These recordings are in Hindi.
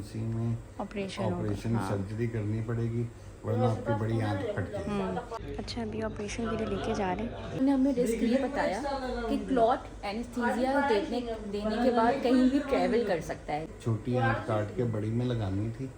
इमरजेंसी में ऑपरेशन सर्जरी करनी पड़ेगी, वरना आपकी बड़ी आंत फट जाएगी। अच्छा, अभी ऑपरेशन के लिए लेके जा रहे हैं। उन्होंने हमें रिस्क ये बताया कि क्लॉट एनेस्थीसिया देने के बाद कहीं भी ट्रैवल कर सकता है। छोटी आंत काट के बड़ी में लगानी थी।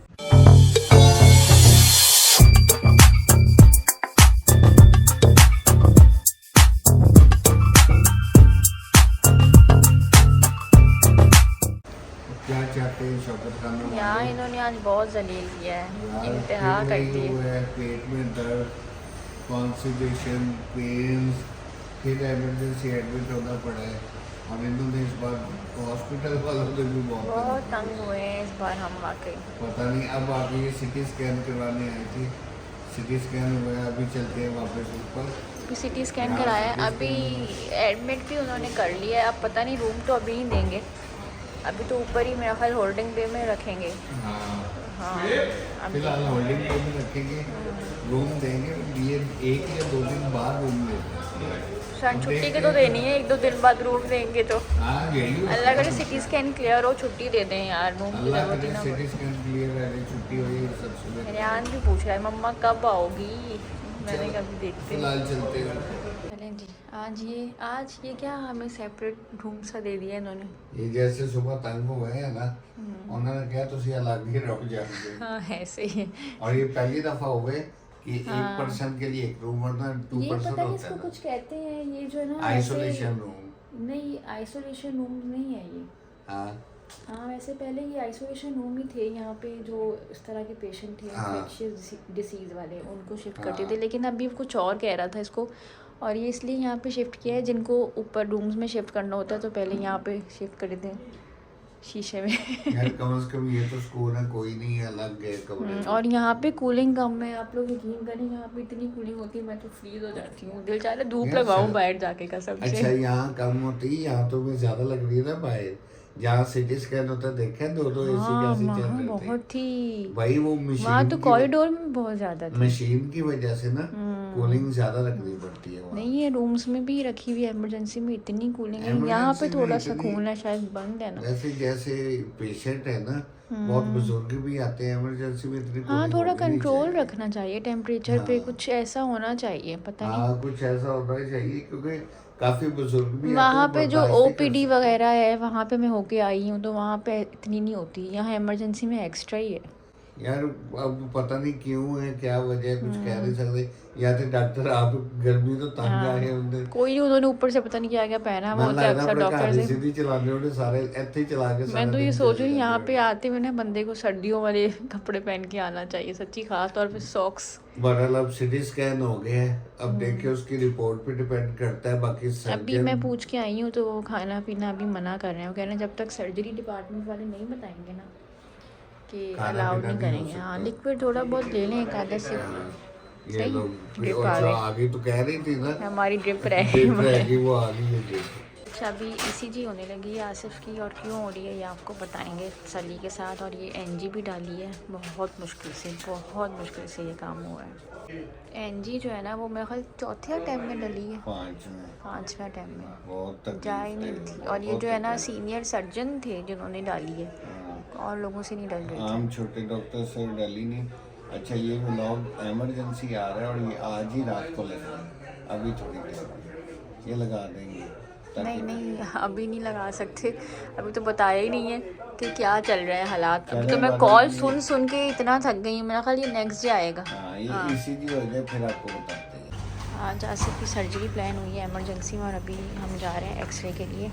क्या चाहते हैं शौकत खान? यहाँ इन्होंने आज बहुत जलील किया है, इंतहा कर दी है। पेट में दर्द, कॉन्स्टिपेशन, पेन्स, फिर एमरजेंसी एडमिट होना पड़ा है। और इन्होंने इस बार हॉस्पिटल वालों ने भी बहुत तंग हुए हैं इस बार हम वाकई। पता नहीं, अब आगे ये सिटी स्कैन करवाने आई थी, सिटी स्कैन हुआ है, अभी चलते हैं वापस ऊपर। अभी सिटी स्कैन कराया है, अभी एडमिट भी उन्होंने कर लिया है। अब पता नहीं रूम तो अभी नहीं देंगे, अभी तो ऊपर ही मेरा ख्याल होल्डिंग पे में रखेंगे। हाँ फिलहाल होल्डिंग पे में रखेंगे, रूम देंगे, ये 1 या 2 दिन बाद रूम देंगे। शायद छुट्टी के तो देनी है, 1-2 दिन बाद रूम देंगे तो। हाँ यही अल्लाह करे सिटी स्कैन क्लियर हो, छुट्टी दे दें यार, रूम की अल्लाह जरूरत ही करे ना सिटी स्कैन क्लियर है, छुट्टी हो गई सबसे मेरे आन भी पूछ रहा है मम्मा कब आओगी, मैंने कभी देखते फिलहाल चलते हैं। चलें जी। आज ये क्या हमें सेपरेट रूम सा दे दिया इन्होंने। ये जैसे सुबह तंग हुए हैं ना, उन्होंने कहा तुसी अलग ही रह जाओगे। हाँ ऐसे ही। और ये पहली दफा हुए कि एक पर्सन के लिए एक रूम, वरना 2 ये पर्सन पता नहीं होता इसको है कुछ कहते हैं, ये जो है ना आइसोलेशन रूम। नहीं, आइसोलेशन रूम नहीं है ये। हाँ वैसे पहले ये आइसोलेशन रूम ही थे, यहाँ पे जो इस तरह के पेशेंट थे इन्फेक्शियस डिसीज़ वाले, उनको शिफ्ट करते थे। लेकिन अभी कुछ और कह रहा था इसको, और ये इसलिए यहाँ पे शिफ्ट किया है, जिनको ऊपर रूम्स में शिफ्ट करना होता है तो पहले यहाँ पे शिफ्ट कर दें शीशे में। यार कम से कम ये तो स्कूल है, कोई नहीं है अलग है कमरे। और यहाँ पे कूलिंग कम है, आप लोग यकीन करें यहाँ पे इतनी कूलिंग होती है, मैं तो फ्रीज हो जाती हूँ, दिल चाह रहा है धूप लगाऊं बाहर जाके कसम से। अच्छा यहाँ कम होती है, यहाँ तो मैं ज्यादा लग रही है ना बाहर। जहाँ सिटी स्कैन होता है देखे 2-2 एसी कैसे चल रहे थे। बहुत ही भाई वो मशीन, वहाँ तो कॉरिडोर में बहुत ज्यादा थी। मशीन की वजह से ना कूलिंग ज्यादा रखनी पड़ती है वहाँ। नहीं ये रूम्स में भी रखी हुई है, इमरजेंसी में इतनी कूलिंग है, यहाँ पे थोड़ा सुकून है, शायद बंद है ना। वैसे जैसे पेशेंट है ना, बहुत बुजुर्ग भी आते हैं इमरजेंसी में, इतनी हाँ cooling थोड़ा होनी नहीं कंट्रोल चाहिए। रखना चाहिए टेम्परेचर पे, कुछ ऐसा होना चाहिए, पता नहीं। हाँ कुछ ऐसा होना ही चाहिए, क्योंकि काफी बुजुर्ग भी वहाँ आते हैं, पे जो बर्दाश्त नहीं कर ओपीडी सकते। वगैरह है वहाँ पे मैं होके आई हूँ, तो वहाँ पे इतनी नहीं होती, यहाँ इमरजेंसी में एक्स्ट्रा ही है। यार अब पता नहीं क्यों है, क्या वजह है, कुछ कह नहीं सकते। या तो डॉक्टर आप गर्मी तो तंग आए होंगे, कोई नहीं, उन्होंने ऊपर से पता नहीं क्या क्या पहना है, वो होते हैं अक्सर डॉक्टर से। सीधी चलाने वाले सारे ऐसे ही चला के। मैं तो ये सोच रही हूँ यहाँ पे आते हुए ना बंदे को सर्दियों वाले कपड़े पहन के आना चाहिए सच्ची, खास तौर पे सॉक्स। बहरहाल अब सिटी स्कैन हो गए हैं, अब देखिए उसकी रिपोर्ट पे डिपेंड करता है। बाकी अभी मैं पूछ के आई हूँ तो वो खाना पीना अभी मना कर रहे हैं, वो कह रहे हैं जब तक सर्जरी डिपार्टमेंट वाले नहीं बताएंगे ना कि अलाउड नहीं करेंगे। हाँ लिक्विड थोड़ा बहुत ले लें, एक आधा से ये लोग ड्रिप और आ जो गई, आगे तो कह रही थी ना हमारी ड्रिप रह ड्रिप गई। रहेगी, वो आ गई है ड्रिप। अच्छा अभी ईसीजी होने लगी है आसिफ की, और क्यों हो रही है ये आपको बताएंगे सली के साथ। और ये एनजी भी डाली है, बहुत मुश्किल से ये काम हुआ है। एनजी जो है ना वो मेरे ख्याल चौथे अटैम्प्ट में डली है, 5वें अटैम्प्ट में, बहुत जा ही नहीं थी। और ये जो है ना सीनियर सर्जन थे जिन्होंने डाली है, और लोगों से नहीं डल रही थी। आम छोटे डॉक्टर से डली नहीं। अच्छा ये व्लॉग इमरजेंसी आ रहा है और ये आज ही रात को लगा है, अभी थोड़ी देर में ये लगा देंगे। नहीं अभी नहीं लगा सकते, अभी तो बताया ही नहीं है कि क्या चल रहा है हालात। अभी तो मैं कॉल सुन के इतना थक गई हूँ, मेरा ख्याल ये नेक्स्ट डे आएगा। हाँ ये ईसीजी हो जाए फिर आपको बताते हैं। आज आसिफ की सर्जरी प्लान हुई है इमरजेंसी में, और अभी हम जा रहे हैं एक्सरे के लिए।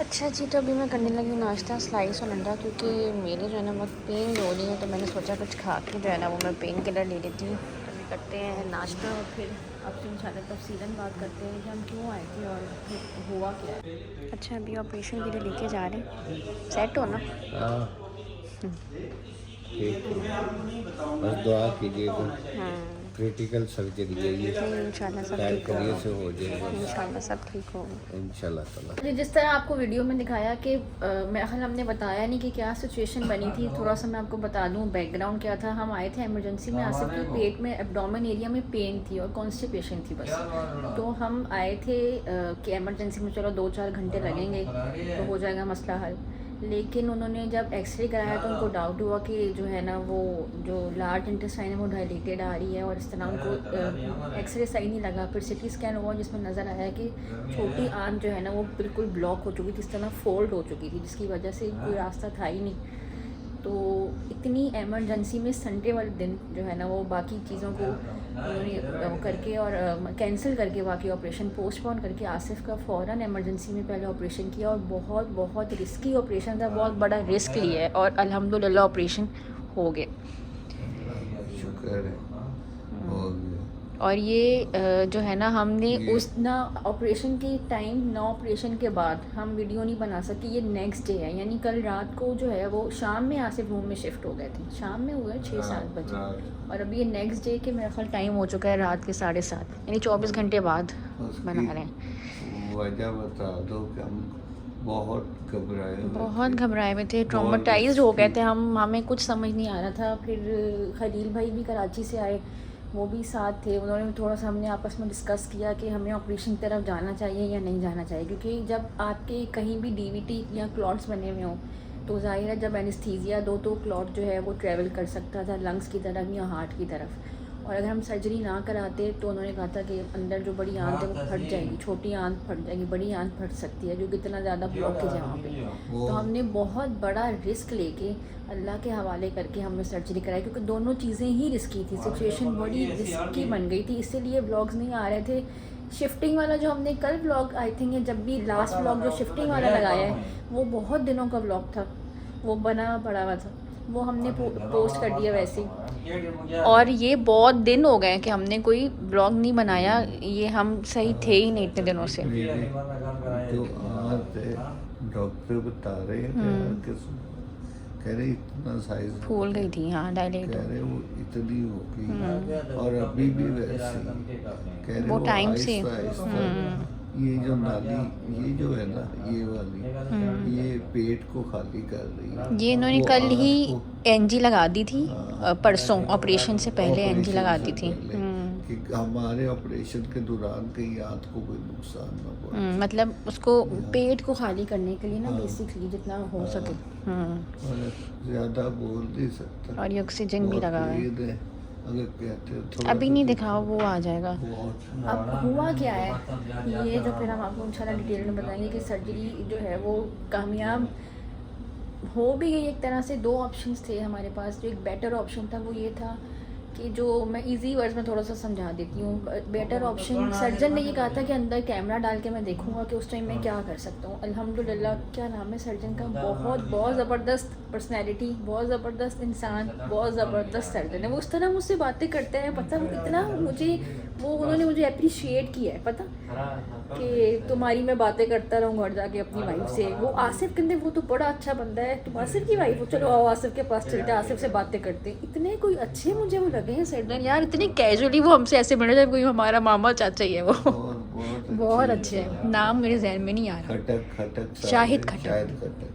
अच्छा जी, तो अभी मैं करने लगी हूँ नाश्ता, स्लाइस और अंडा, क्योंकि मेरे जो है ना बहुत पेन हो रही है, तो मैंने सोचा कुछ खा के जो है ना वो मैं पेन किलर ले लेती हूँ। तो अभी करते हैं नाश्ता और फिर आपसे इंशाल्लाह तफसीलन बात करते हैं कि हम क्यों आए थे और फिर हुआ क्या है। अच्छा अभी ऑपरेशन के लिए लेके जा रहे हैं, सेट हो ना? ठीक है, बस दुआ कीजिएगा, क्रिटिकल सर्जरी है ये, इंशाल्लाह सब खैर ठीक करिए होगा, से हो जाएगा इंशाल्लाह सब ठीक होगा इंशाल्लाह ताला। तो जिस तरह आपको वीडियो में दिखाया कि मेरा ख्याल हमने बताया नहीं कि क्या सिचुएशन बनी थी, थोड़ा सा मैं आपको बता दूं बैकग्राउंड क्या था। हम आए थे इमरजेंसी में, आसिफ के पेट में एब्डोमेन एरिया में पेन थी और कॉन्स्टिपेशन थी बस। तो हम आए थे कि इमरजेंसी में चलो 2-4 घंटे लगेंगे तो हो जाएगा मसला हल। लेकिन उन्होंने जब एक्सरे कराया तो उनको डाउट हुआ कि जो है ना वो जो लार्ज इंटेस्टाइन है वो डायलेटेड आ रही है, और इस तरह उनको एक्सरे सही नहीं लगा। फिर सिटी स्कैन हुआ जिसमें नज़र आया कि छोटी आंत जो है ना वो बिल्कुल ब्लॉक हो चुकी थी, इस तरह फोल्ड हो चुकी थी, जिसकी वजह से कोई रास्ता था ही नहीं। तो इतनी एमरजेंसी में संडे वाले दिन जो है ना वो बाकी चीज़ों को उन्होंने करके और कैंसिल करके बाकी ऑपरेशन पोस्टपोन करके आसिफ का फ़ौरन एमरजेंसी में पहले ऑपरेशन किया, और बहुत बहुत रिस्की ऑपरेशन था, बहुत बड़ा रिस्क लिया है और अल्हम्दुलिल्लाह ऑपरेशन हो गए। शुक्र है हो गया। और ये जो है ना हमने उस ना ऑपरेशन के टाइम ना ऑपरेशन के बाद हम वीडियो नहीं बना सके, ये नेक्स्ट डे है, यानी कल रात को जो है वो शाम में आसिफ रूम में शिफ्ट हो गए थे, शाम में हुए 6-7 बजे, और अभी ये नेक्स्ट डे के मेरा ख्याल टाइम हो चुका है रात के 7:30, यानी 24 घंटे बाद बना रहे हैं। वजह बता दो कि हम बहुत घबराए हुए थे, ट्रॉमेटाइज्ड हो गए थे हम, हमें कुछ समझ नहीं आ रहा था। फिर खलील भाई भी कराची से आए, वो भी साथ थे, उन्होंने थोड़ा सा हमने आपस में डिस्कस किया कि हमें ऑपरेशन की तरफ जाना चाहिए या नहीं जाना चाहिए, क्योंकि जब आपके कहीं भी डीवीटी या क्लॉट्स बने हुए हों तो जाहिर है जब एनेस्थीसिया दो तो क्लॉट जो है वो ट्रैवल कर सकता था लंग्स की तरफ या हार्ट की तरफ, और अगर हम सर्जरी ना कराते तो उन्होंने कहा था कि अंदर जो बड़ी आंत है वो फट जाएगी, छोटी आंत फट जाएगी, बड़ी आंत फट सकती है, जो कि इतना ज़्यादा ब्लॉकेज है वहाँ पे। तो हमने बहुत बड़ा रिस्क लेके अल्लाह के हवाले करके हमने सर्जरी कराई, क्योंकि दोनों चीज़ें ही रिस्की थी, सिचुएशन बड़ी रिस्की बन गई थी, इसीलिए व्लॉग्स नहीं आ रहे थे। शिफ्टिंग वाला जो हमने कल व्लॉग आई थिंक है, जब भी लास्ट व्लॉग जो शिफ्टिंग वाला लगाया है वो बहुत दिनों का व्लॉग था, वो बना पड़ा हुआ था, वो हमने पोस्ट कर दिया वैसे ही। और ये बहुत दिन हो गए कि हमने कोई ब्लॉग नहीं बनाया, ये हम सही थे ही नहीं इतने दिनों से। जो डॉक्टर बता रहे हैं कि कह रहे इतना साइज फूल गई थी, हाँ डायलेट कह रहे वो इतनी हो गई, और अभी भी वैसी कह रहे वो टाइम से ये जो नाली ये जो है ना ये वाली ये पेट को खाली कर रही है। ये इन्होंने कल ही एनजी लगा दी थी, परसों ऑपरेशन से पहले एनजी लगा दी थी कि हमारे ऑपरेशन के दौरान कहीं आंत को कोई नुकसान ना पहुंचे, मतलब उसको पेट को खाली करने के लिए ना बेसिकली जितना हो सके। ज़्यादा बोल नहीं सकता। और ये ऑक्सीजन भी लगा है, अगर कहते अभी नहीं दिखाओ वो आ जाएगा। अब हुआ क्या है ये जो फिर हम आपको इंशाल्लाह डिटेल में बताएंगे कि सर्जरी जो है वो कामयाब हो भी गई एक तरह से। 2 ऑप्शंस थे हमारे पास, जो एक बेटर ऑप्शन था वो ये था कि जो मैं इजी वर्ड्स में थोड़ा सा समझा देती हूँ। बेटर ऑप्शन सर्जन ने ये कहा था कि अंदर कैमरा डाल के मैं देखूँगा कि उस टाइम मैं क्या कर सकता हूँ। अल्हम्दुलिल्लाह, क्या नाम है सर्जन का, बहुत ज़बरदस्त पर्सनैलिटी, बहुत ज़बरदस्त इंसान, बहुत ज़बरदस्त सर्जन है। वो उस तरह मुझसे बातें करते हैं, पता इतना मुझे उन्होंने मुझे अप्रिशिएट किया है, पता कि तुम्हारी मैं बातें करता रहूँ घर जाके अपनी वाइफ से। वो आसिफ कहते वो तो बड़ा अच्छा बंदा है, तुम आसिफ की वाइफ हो, चलो आओ आसिफ के पास चलते, आसिफ से बातें करते। इतने कोई अच्छे मुझे वो लगे हैं सर्जन यार, इतनी कैजुअली वो हमसे ऐसे मिले जब कोई हमारा मामा चाचा ही है। वो बहुत अच्छे हैं, नाम मेरे जहन में नहीं आ रहा, शाहिद खटक,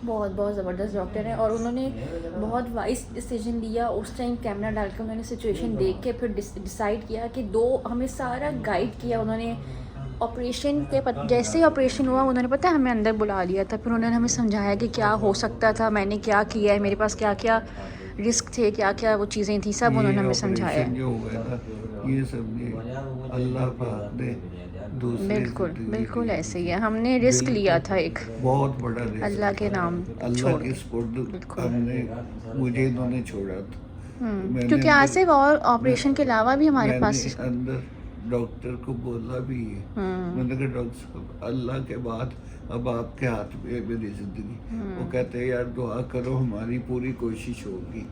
बहुत ज़बरदस्त डॉक्टर है। और उन्होंने बहुत वाइज डिसीजन लिया उस टाइम, कैमरा डाल के उन्होंने सिचुएशन देख के फिर डिसाइड किया कि हमें सारा गाइड किया उन्होंने। ऑपरेशन के जैसे ही ऑपरेशन हुआ उन्होंने पता है हमें अंदर बुला लिया था, फिर उन्होंने हमें समझाया कि क्या हो सकता था, मैंने क्या किया है, मेरे पास क्या क्या रिस्क थे, क्या क्या वो चीज़ें थी, सब उन्होंने हमें समझाया। ये सब अल्लाह पाक ने बिल्कुल ऐसे ही है, हमने रिस्क लिया था एक बहुत बड़ा रिस्क, अल्लाह के नाम अल्लाह के स्पुर्द हमने, मुझे इन्होंने छोड़ा था क्योंकि आसिफ और ऑपरेशन के अलावा भी हमारे पास अंदर डॉक्टर को बोला भी है, मैंने कहा डॉक्टर साहब अल्लाह के बाद अब आपके हाथ में मेरी जिंदगी। वो कहते हैं यार दुआ करो, हमारी पूरी कोशिश होगी।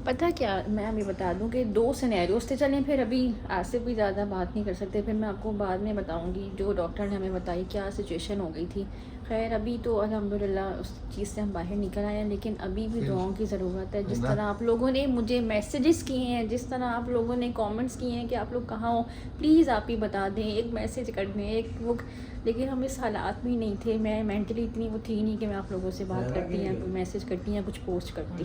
पता क्या, मैं अभी बता दूं कि 2 सिनेरियोस थे। चलें फिर अभी आसिफ भी ज़्यादा बात नहीं कर सकते, फिर मैं आपको बाद में बताऊंगी जो डॉक्टर ने हमें बताई क्या सिचुएशन हो गई थी। खैर अभी तो अल्हम्दुलिल्लाह उस चीज़ से हम बाहर निकल आए हैं, लेकिन अभी भी दुआओं की ज़रूरत है। जिस तरह आप लोगों ने मुझे मैसेजेस किए हैं, जिस तरह आप लोगों ने कमेंट्स किए हैं कि आप लोग कहाँ हो, प्लीज़ आप ही बता दें, एक मैसेज कर दें, एक वो। लेकिन हम इस हालात में नहीं थे, मैं मेंटली इतनी वो थी नहीं कि मैं आप लोगों से बात करती या मैसेज करती या कुछ पोस्ट करती।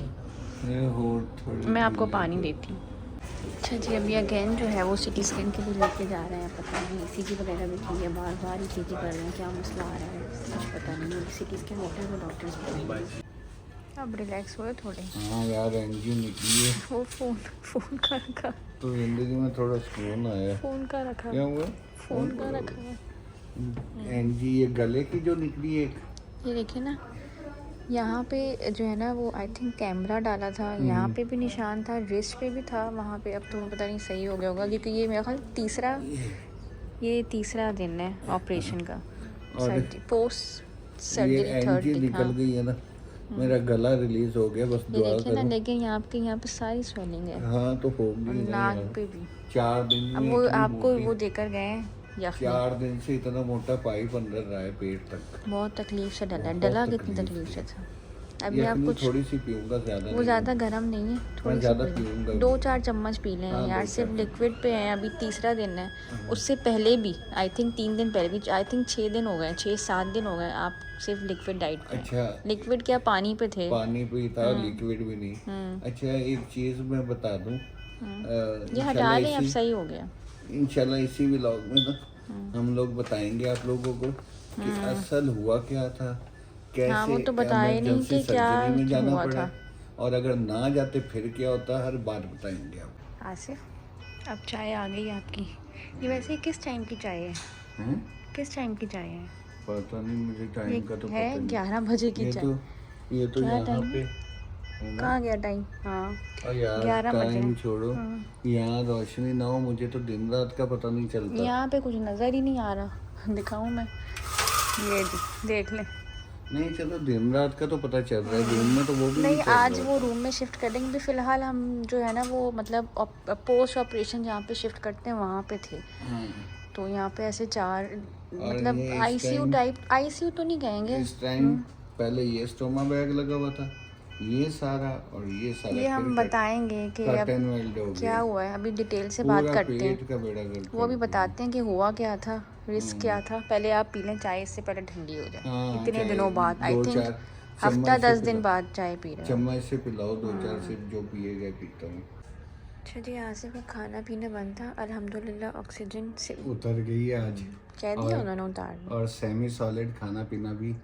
मैं आपको पानी देती हूँ। अच्छा जी, अभी अगेन जो है वो सिटी स्कैन के लिए लेके जा रहे हैं। पता नहीं ईसीजी वगैरह भी की है, बार बार ईसीजी कर रहे हैं, क्या मसला आ रहा है कुछ पता नहीं। अभी सिटी स्कैन होता है वो डॉक्टर्स बताएंगे। अब रिलैक्स हुए थोड़े। हाँ यार, एनजी निकली है। वो फ़ोन का रखा, तो जिंदगी में थोड़ा सुकून आया। फ़ोन का रखा, क्या हुआ? फ़ोन का रखा है। एनजी ये गले की जो निकली है। ये देखिए ना, यहाँ पे जो है ना वो आई थिंक कैमरा डाला था, यहाँ पे भी निशान था, रिस्ट पे भी था, वहाँ पे अब तो पता नहीं सही हो गया होगा, क्योंकि ये मेरा ख्याल तीसरा दिन है ऑपरेशन का। Surgery post surgery third NG निकल गई है ना, मेरा गला रिलीज हो गया, बस ये दुआ देखिए ना, करो। लेकिन यहाँ पे सारी स्वेलिंग है। हाँ तो होगी ना नाक यार। पे भी 4 दिन अब में वो इतनी आपको मोटी- वो देकर गए हैं यखनी। 4 दिन से इतना मोटा पाइप अंदर रहा है पेट तक। बहुत तकलीफ से डला बहुत डला कितनी तकलीफ तकलीफ से थी। था। अभी आप कुछ थोड़ी सी पीऊंगा, ज्यादा वो ज़्यादा गर्म नहीं है, थोड़ी ज़्यादा सी पीऊंगा। 2-4 चम्मच पी लें हाँ, यार। 2-4 सिर्फ लिक्विड पे हैं, अभी तीसरा दिन है। उससे पहले भी आई थिंक 3 दिन पहले भी आई थिंक 6 दिन हो गए, 6-7 दिन हो गए आप सिर्फ लिक्विड डाइट पे। अच्छा, लिक्विड क्या पानी पे थे? पानी भी था, लिक्विड भी नहीं। अच्छा, एक चीज़ मैं बता दूं, ये हटा लें, अब सही हो गया इंशाल्लाह। इसी व्लॉग में ना हम लोग बताएंगे आप लोगों को कि असल हुआ क्या था, कैसे हाँ, वो तो बताए नहीं कि क्या सर्जरी में जाना हुआ पड़ा, था। और अगर ना जाते फिर क्या होता, हर बार बताएंगे आप। आसिफ, अब चाय आ गई आपकी। ये वैसे किस टाइम की चाय है? हैं? किस टाइम की चाय है? पता नहीं मुझे ये टाइम का तो है पता नहीं। 11 बजे की चाय। ये तो क्या यहाँ टाइम पे है? कहाँ गया टाइम? हाँ, और यार 11 बजे। टाइम छोड़ो, यहाँ रोशनी ना हो, मुझे तो दिन रात का पता नहीं चलता। यहाँ पे कुछ नज़र ही नहीं आ रहा। दिखाऊं मैं? ये देख लें। नहीं चलो, दिन रात का तो पता चल रहा है, दिन में तो वो भी नहीं, चल आज रहा वो रूम में शिफ्ट कर देंगे। फ़िलहाल हम जो है ना वो मतलब पोस्ट ऑपरेशन जहाँ पे शिफ्ट करते हैं वहाँ पे थे। हाँ। तो यहाँ पे ऐसे 4 और मतलब ये इस आईसीयू टाइम- टाइप, आईसीयू तो नहीं कहेंगे। इस टाइम पहले ये स्टोमा बैग लगा हुआ था, ये सारा और ये सारा, ये हम बताएंगे कि अब कर्टन वेल्ड हो गया, क्या हुआ है। अभी डिटेल से बात पूरा करते हैं, पेट का बेड़ा गर्क वो अभी कर दिया। बताते हैं कि हुआ क्या था, रिस्क क्या था। पहले आप पी लें चाय, इससे पहले ठंडी हो जाए। हाँ, इतने चाय दिनों बाद आई 2-4 थिंक हफ्ता चम्मच से 10 दिन पिलाओ। बाद चाय पी रहे हो। चम्मच से पिलाओ, 2-4 सिप जो पिए गए पीता हूँ। अच्छा जी, आसिफ का खाना पीना बंद था, अल्हम्दुलिल्लाह ऑक्सीजन से उतर गई है आज, कह दिया उन्होंने उतार। और सेमी सॉलिड खाना पीना भी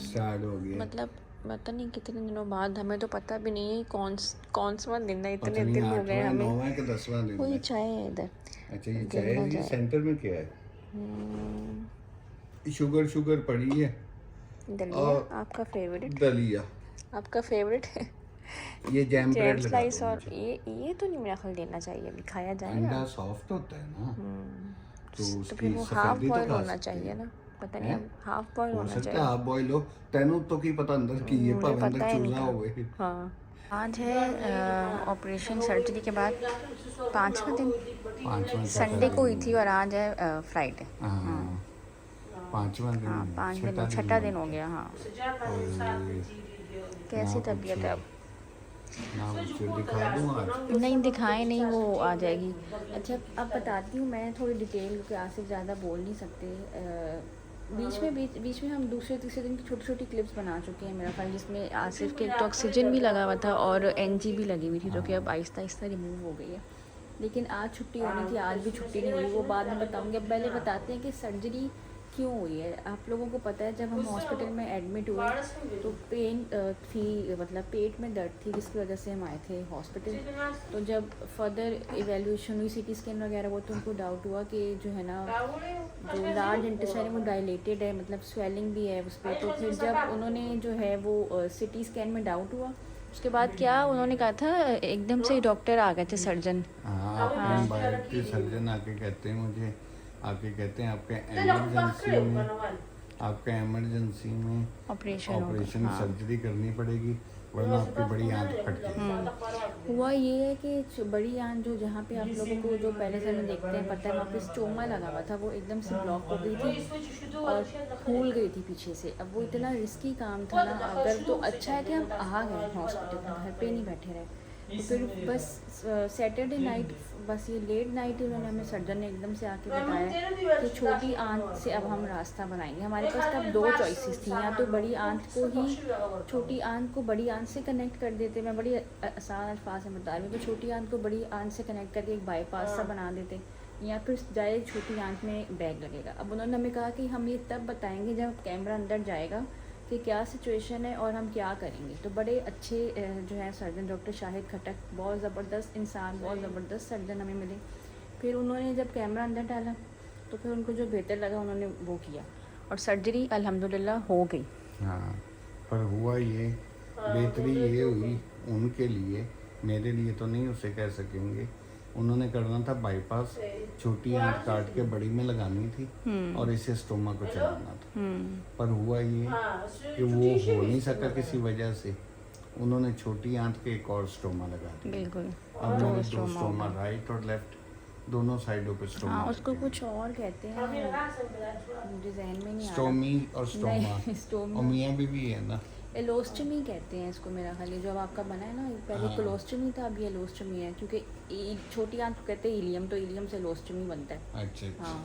स्टार्ट हो गया। मतलब पता नहीं कितने दिनों बाद, हमें तो पता भी नहीं है कौन सा दिन है, पता इतने नहीं दिन हो गए 8वां, हमें। 9वां कि 10वां दिन वही है। चाय है इधर। अच्छा, ये गिनना चाय, ये जाए। सेंटर में क्या है? शुगर पड़ी है, दलिया और आपका फेवरेट, दलिया, आपका फेवरेट है। ये जैम ब्रेड लगा स्लाइस दो और मुझे। ये तो नहीं मेरा ख्याल देना चाहिए, अभी खाया जाएगा। अंडा सॉफ्ट होता है ना, तो तो उसकी फिर वो हाफ सफेदी तो बॉयल खा होना सकते चाहिए हैं। ना, पता नहीं अब हाफ बॉयल हो होना सकता है चाहिए। हाफ बॉयल हो, तेनू तो की पता अंदर की ये मुझे भावे पता अंदर ही नहीं चूल्हा था। होवे। हाँ, आज है ऑपरेशन सर्जरी के बाद 5वां दिन। 5वां संडे को हुई थी और आज है फ्राइडे। हाँ, 5वां दिन, हाँ, 5 दिन, छठा दिन हो गया। हाँ, कैसी तबीयत है अब? ना मुझे दिखा दूँ आज। नहीं दिखाएं, नहीं वो आ जाएगी। अच्छा, अब बताती हूँ मैं थोड़ी डिटेल, क्योंकि आसिफ ज़्यादा बोल नहीं सकते। बीच में हम दूसरे तीसरे दिन की छोटी छोटी क्लिप्स बना चुके हैं मेरा ख्याल, जिसमें आसिफ के तो ऑक्सीजन भी लगा हुआ था और एनजी भी लगी हुई थी, जो कि अब आहिस्ता आहिस्ता रिमूव हो गई है। लेकिन आज छुट्टी होनी थी, आज भी छुट्टी नहीं हुई, वो बाद में बताऊँगी। अब पहले बताते हैं कि सर्जरी क्यों हुई है। आप लोगों को पता है जब हम हॉस्पिटल में एडमिट हुए तो पेन थी, मतलब पेट में दर्द थी, जिसकी वजह से हम आए थे हॉस्पिटल। तो जब फर्दर इवेल्यूएशन हुई, सीटी स्कैन वगैरह, वो तो उनको डाउट हुआ कि जो है ना जो लार्ज इंटेस्टाइन है वो डायलेटेड है, मतलब स्वेलिंग भी है उस पर। तो फिर जब उन्होंने जो है वो सीटी स्कैन में डाउट हुआ, उसके बाद क्या उन्होंने कहा था, एकदम से डॉक्टर आ गए थे, सर्जन। हाँ, अपने बाइक के सर्जन आके कहते हैं मुझे, आपके एमरजेंसी में ऑपरेशन सर्जरी करनी पड़ेगी, वरना आपकी बड़ी आंत फट जाएगी। हुआ ये है कि बड़ी आंत जो जहाँ पे आप लोगों को जो पहले से हम देखते हैं पता है, वहाँ पे स्टोमा लगा हुआ था, वो एकदम से ब्लॉक हो गई थी और फूल गई थी पीछे से। अब वो इतना रिस्की काम था ना, अगर तो अच्छा है कि हम आ गए हॉस्पिटल, घर पे नहीं बैठे रहे, फिर बस सैटरडे नाइट, बस ये लेट नाइट उन्होंने हमें सर्जन ने एकदम से आके बताया कि छोटी आंत से अब हम रास्ता बनाएंगे। हमारे पास तब 2 चॉइसेस थी, या तो बड़ी आंत को ही, छोटी आंत को बड़ी आंत से कनेक्ट कर देते, मैं बड़ी आसान अल्फाज में बता रही हूँ, तो छोटी आंत को बड़ी आंत से कनेक्ट करके एक बाईपास सा बना देते, या फिर डायरेक्ट छोटी आंत में बैग लगेगा। अब उन्होंने हमें कहा कि हम ये तब बताएंगे जब कैमरा अंदर जाएगा कि क्या सिचुएशन है और हम क्या करेंगे। तो बड़े अच्छे जो है सर्जन डॉक्टर शाहिद खटक, बहुत ज़बरदस्त इंसान, बहुत ज़बरदस्त सर्जन हमें मिले। फिर उन्होंने जब कैमरा अंदर डाला तो फिर उनको जो बेहतर लगा उन्होंने वो किया, और सर्जरी अल्हम्दुलिल्लाह हो गई। हाँ, पर हुआ ये, बेहतरी ये हुई उनके लिए, मेरे लिए तो नहीं उसे कह सकेंगे। उन्होंने करना था बाईपास, छोटी आंत काट के बड़ी में लगानी थी और इसे स्टोमा को चलाना था। पर हुआ ये कि वो हो नहीं सका किसी वजह से, उन्होंने छोटी आंत के एक और स्टोमा लगा दिया। बिल्कुल, अब मेरे 2 स्टोमा, राइट और लेफ्ट, दोनों साइडों पे स्टोमा। हाँ, उसको कुछ और कहते हैं, मुझे जहन में नहीं आ रहा। स्टोमी और स्टोमा, नहीं, स्टोमी और मियाँ बीवी है ना, एलोस्टमी कहते हैं इसको मेरा ख्याल है, जो अब आपका बना है ना, पहले कोलोस्टमी था, अभी एलोस्टमी है, क्योंकि छोटी आंत को कहते हैं इलियम, तो इलियम से एलोस्टमी बनता है। अच्छा हाँ,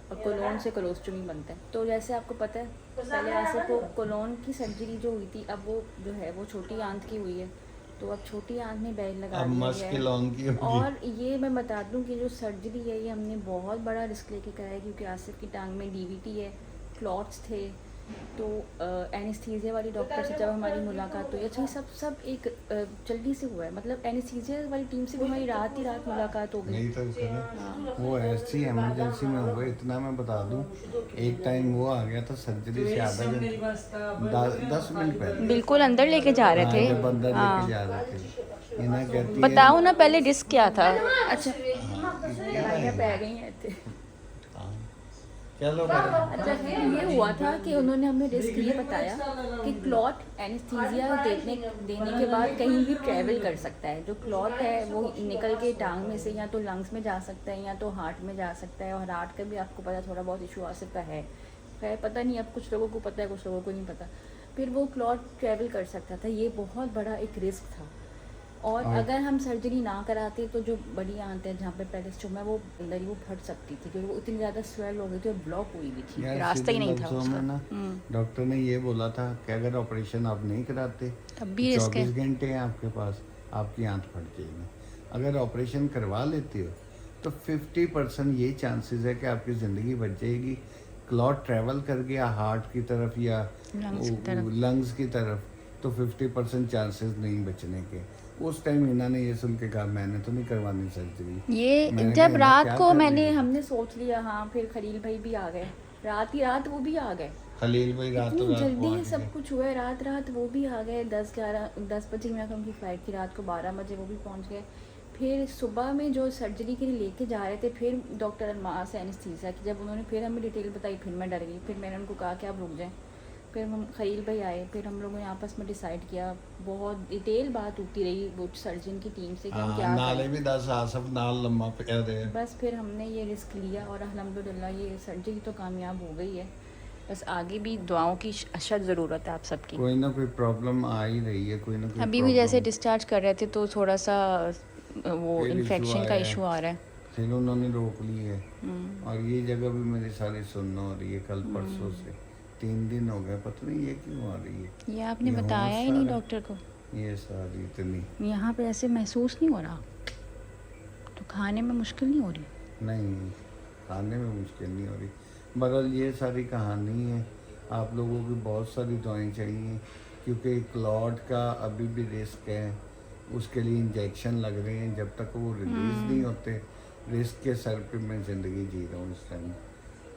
और कोलोन से कोलोस्टमी बनता है। तो जैसे आपको पता है पहले आसिफ को कोलोन की सर्जरी जो हुई थी, अब वो जो है वो छोटी आंत की हुई है, तो अब छोटी आंत में बैग लगा दिया गया है। और ये मैं बता दूं कि जो सर्जरी है ये हमने बहुत बड़ा रिस्क लेके कराया है, क्योंकि आसिफ की टांग में डीवीटी है, क्लॉट्स थे, तो एनेस्थीसिया वाली डॉक्टर से जब हमारी मुलाकात हुई, अच्छा ये सब एक जल्दी से हुआ है, मतलब एनेस्थीसिया वाली टीम से भी हमारी रात ही रात मुलाकात हो गई। नहीं तो वो ऐसी इमरजेंसी में हुआ, इतना मैं बता दूं, एक टाइम वो आ गया था सर्जरी से आधा घंटा 10 मिनट पहले, बिल्कुल अंदर लेके जा रहे थे। जब अंदर लेके जा रहे थे, इन्हें कहती है बताओ ना पहले रिस्क क्या था। अच्छा पै गई हैं थे। चलो अच्छा ये हुआ था कि उन्होंने हमें रिस्क ये बताया कि क्लॉट एनेस्थीसिया देने के बाद कहीं भी ट्रैवल कर सकता है। जो क्लॉट है वो निकल के टांग में से या तो लंग्स में जा सकता है या तो हार्ट में जा सकता है, और हार्ट का भी आपको पता थोड़ा बहुत इशू आसिफ का है, खैर पता नहीं, अब कुछ लोगों को पता है कुछ लोगों को नहीं पता। फिर वो क्लॉट ट्रैवल कर सकता था, ये बहुत बड़ा एक रिस्क था। और अगर हम सर्जरी ना कराते तो जो बड़ी आंत है जहाँ पे पहले स्टोमा, वो अंदर ही वो फट सकती थी, क्योंकि वो इतनी ज़्यादा स्वेल हो गई थी और ब्लॉक हुई भी थी, रास्ता ही नहीं था उसका। ना डॉक्टर ने ये बोला था कि अगर ऑपरेशन आप नहीं कराते, तब भी रिस्क है। 24 घंटे हैं आपके पास, आपकी आंत फट जाएगी। अगर ऑपरेशन करवा लेते हो तो 50% ये चांसेस है कि आपकी ज़िंदगी बच जाएगी। क्लॉट ट्रैवल कर गया हार्ट की तरफ या लंग्स की तरफ, तो 50% चांसेस नहीं बचने के। उस टाइम इन्होंने ये सुन के कहा मैंने तो नहीं करवानी सर्जरी। ये जब रात को हमने सोच लिया, हाँ फिर खलील भाई भी आ गए, रात ही रात वो भी आ गए। खलील भाई रात जल्दी सब कुछ हुआ है, रात वो भी आ गए। 10 बजे में उनकी फ्लाइट थी, रात को 12 बजे वो भी पहुंच गए। फिर सुबह में जो सर्जरी के लिए लेके जा रहे थे, फिर डॉक्टर अलमास एनेस्थीसिया की जब उन्होंने फिर हमें डिटेल बताई, फिर मैं डर गई। फिर मैंने उनको कहा कि आप रुक जाएं। फिर हम खलील भाई आए, फिर हम लोगों ने आपस में डिसाइड किया, बहुत डिटेल बात होती रही वो सर्जन की टीम से कि हम क्या नाले भी 10 आसफ नाल लम्मा पे दे। बस फिर हमने ये रिस्क लिया और अल्हम्दुलिल्लाह ये सर्जरी तो कामयाब हो गई है। बस आगे भी दुआओं की अशद ज़रूरत है आप सबकी। कोई ना कोई प्रॉब्लम आ ही रही है, कोई ना कोई। अभी भी जैसे डिस्चार्ज कर रहे थे तो थोड़ा सा वो इन्फेक्शन का इशू आ रहा है, फिर उन्होंने रोक ली है। और ये जगह भी मेरी सारी सुनना हो रही है, कल परसों से 3 दिन हो गए, पता नहीं ये क्यों आ रही है। ये आपने बताया ही नहीं डॉक्टर को? ये सारी इतनी यहाँ पे ऐसे महसूस नहीं हो रहा, तो खाने में मुश्किल नहीं हो रही? नहीं, खाने में मुश्किल नहीं हो रही। बहरहाल ये सारी कहानी है, आप लोगों की बहुत सारी दुआएं चाहिए, क्योंकि क्लॉट का अभी भी रिस्क है, उसके लिए इंजेक्शन लग रहे हैं, जब तक वो रिलीज नहीं होते रिस्क के सर पे मैं ज़िंदगी जी रहा हूँ इस टाइम।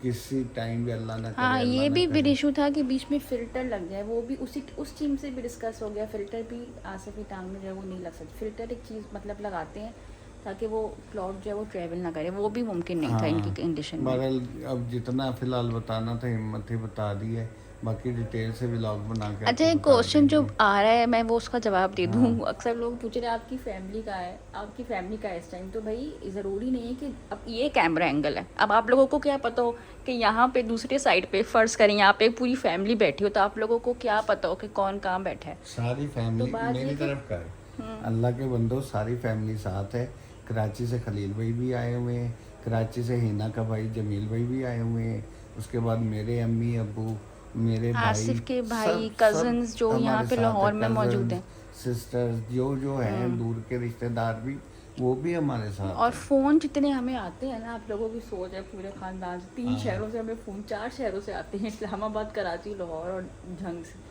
किसी टाइम भी अल्लाह ना करे। हाँ, ये भी फिर इशू था कि बीच में फिल्टर लग गया, वो भी उस टीम से भी डिस्कस हो गया। फिल्टर भी आसिफ की टांग में जो है वो नहीं लग सकती। फिल्टर एक चीज़ मतलब लगाते हैं ताकि वो क्लॉट जो है वो ट्रैवल ना करे, वो भी मुमकिन नहीं था इनकी कंडीशन में। बहरहाल अब जितना फिलहाल बताना था हिम्मत ही बता दी है, बाकी डिटेल से व्लॉग बना के। अच्छा, एक क्वेश्चन जो आ रहा है मैं वो उसका जवाब दे दूँ। अक्सर लोग पूछ रहे हैं आपकी फैमिली का है, आपकी फैमिली का है इस टाइम, तो भाई ज़रूरी नहीं है कि अब ये कैमरा एंगल है, अब आप लोगों को क्या पता हो कि यहाँ पे दूसरे साइड पे फ़र्ज़ करें यहाँ पे पूरी फैमिली बैठी हो, तो आप लोगों को क्या पता हो कि कौन कहाँ बैठा है? सारी फैमिली मेरी तरफ का है। अल्लाह के बंदो, सारी फैमिली साथ है। कराची से खलील भाई भी आए हुए हैं, कराची से हिना का भाई जमील भाई भी आए हुए हैं, उसके बाद मेरे अम्मी अब्बू, मेरे भाई, आसिफ के भाई, सब cousins जो हमारे यहाँ पे साथ लाहौर में cousins, मौजूद हैं। सिस्टर्स जो हैं, दूर के रिश्तेदार भी, वो भी हमारे साथ और हैं। फ़ोन जितने हमें आते हैं ना, आप लोगों की सोच है पूरे ख़ानदान से, 3 शहरों से हमें फ़ोन, 4 शहरों से आते हैं, इस्लामाबाद, कराची, लाहौर और झंग से।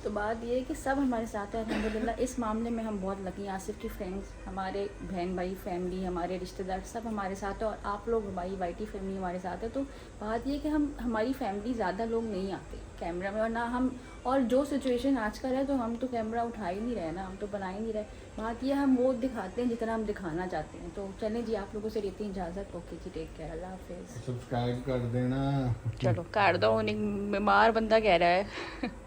तो बात ये है कि सब हमारे साथ है अल्हम्दुलिल्लाह। इस मामले में हम बहुत लकी हैं। आसिफ की फ्रेंड्स, हमारे बहन भाई, फैमिली, हमारे रिश्तेदार सब हमारे साथ है, और आप लोग, हमारी वाईटी फैमिली हमारे साथ है। तो बात ये है कि हमारी फैमिली ज़्यादा लोग नहीं आते कैमरा में, और ना हम, और जो सिचुएशन आजकल है तो हम तो कैमरा उठा ही नहीं रहे ना, हम तो बना ही नहीं रहे। बात ये, हम वो दिखाते हैं जितना हम दिखाना चाहते हैं। तो चलें जी, आप लोगों से लेती हैं इजाज़त। ओके जी, टेक केयर, अल्लाह हाफिज़। सब्सक्राइब कर देना। चलो कर दो, उन्हें बीमार बंदा कह रहा है।